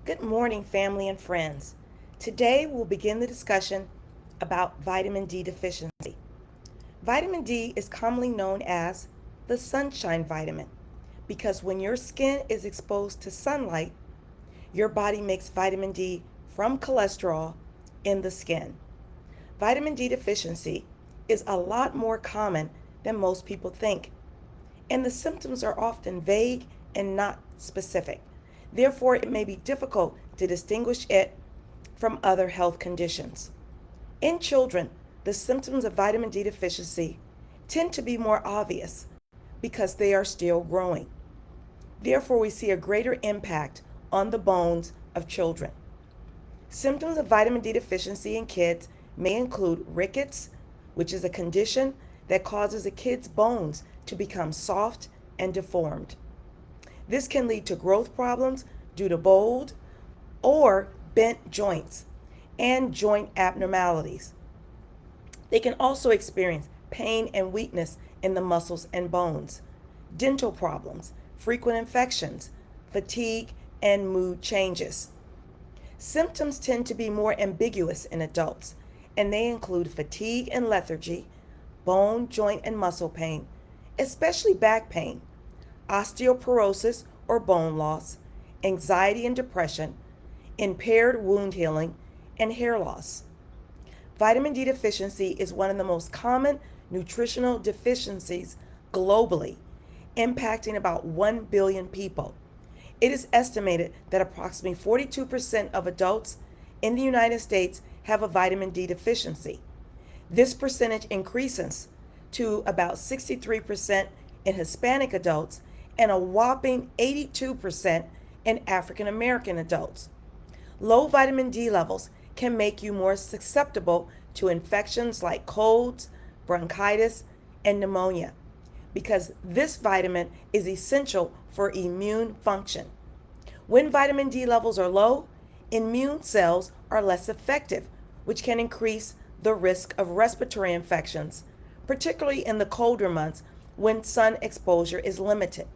Good morning, family and friends. Today we'll begin the discussion about vitamin D deficiency. Vitamin D is commonly known as the sunshine vitamin because when your skin is exposed to sunlight, your body makes vitamin D from cholesterol in the skin. Vitamin D deficiency is a lot more common than most people think, and the symptoms are often vague and not specific. Therefore, it may be difficult to distinguish it from other health conditions. In children, the symptoms of vitamin D deficiency tend to be more obvious because they are still growing. Therefore, we see a greater impact on the bones of children. Symptoms of vitamin D deficiency in kids may include rickets, which is a condition that causes a kid's bones to become soft and deformed. This can lead to growth problems due to bowed or bent joints and joint abnormalities. They can also experience pain and weakness in the muscles and bones, dental problems, frequent infections, fatigue, and mood changes. Symptoms tend to be more ambiguous in adults, and they include fatigue and lethargy, bone, joint, and muscle pain, especially back pain, osteoporosis or bone loss, anxiety and depression, impaired wound healing, and hair loss. Vitamin D deficiency is one of the most common nutritional deficiencies globally, impacting about 1 billion people. It is estimated that approximately 42% of adults in the United States have a vitamin D deficiency. This percentage increases to about 63% in Hispanic adults and a whopping 82% in African American adults. Low vitamin D levels can make you more susceptible to infections like colds, bronchitis, and pneumonia because this vitamin is essential for immune function. When vitamin D levels are low, immune cells are less effective, which can increase the risk of respiratory infections, particularly in the colder months when sun exposure is limited.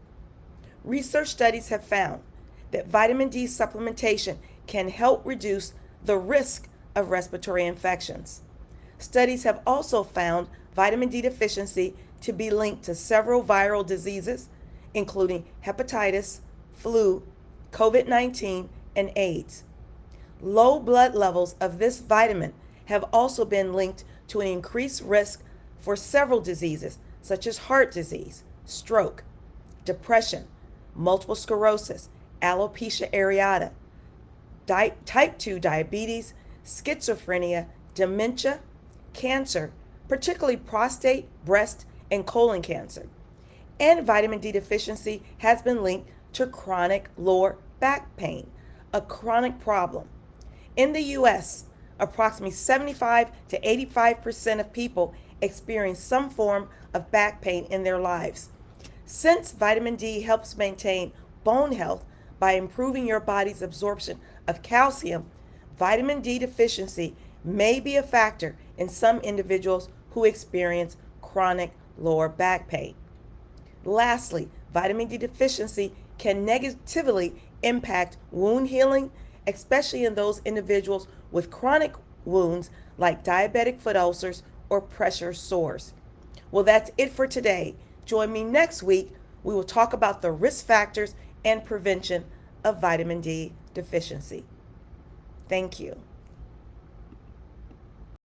Research studies have found that vitamin D supplementation can help reduce the risk of respiratory infections. Studies have also found vitamin D deficiency to be linked to several viral diseases, including hepatitis, flu, COVID-19, and AIDS. Low blood levels of this vitamin have also been linked to an increased risk for several diseases such as heart disease, stroke, depression, multiple sclerosis, alopecia areata, type 2 diabetes, schizophrenia, dementia, cancer, particularly prostate, breast, and colon cancer. And vitamin D deficiency has been linked to chronic lower back pain, a chronic problem. In the U.S., approximately 75 to 85% of people experience some form of back pain in their lives. Since vitamin D helps maintain bone health by improving your body's absorption of calcium, vitamin D deficiency may be a factor in some individuals who experience chronic lower back pain. Lastly, vitamin D deficiency can negatively impact wound healing, especially in those individuals with chronic wounds like diabetic foot ulcers or pressure sores. Well, that's it for today. Join me next week. We will talk about the risk factors and prevention of vitamin D deficiency. Thank you.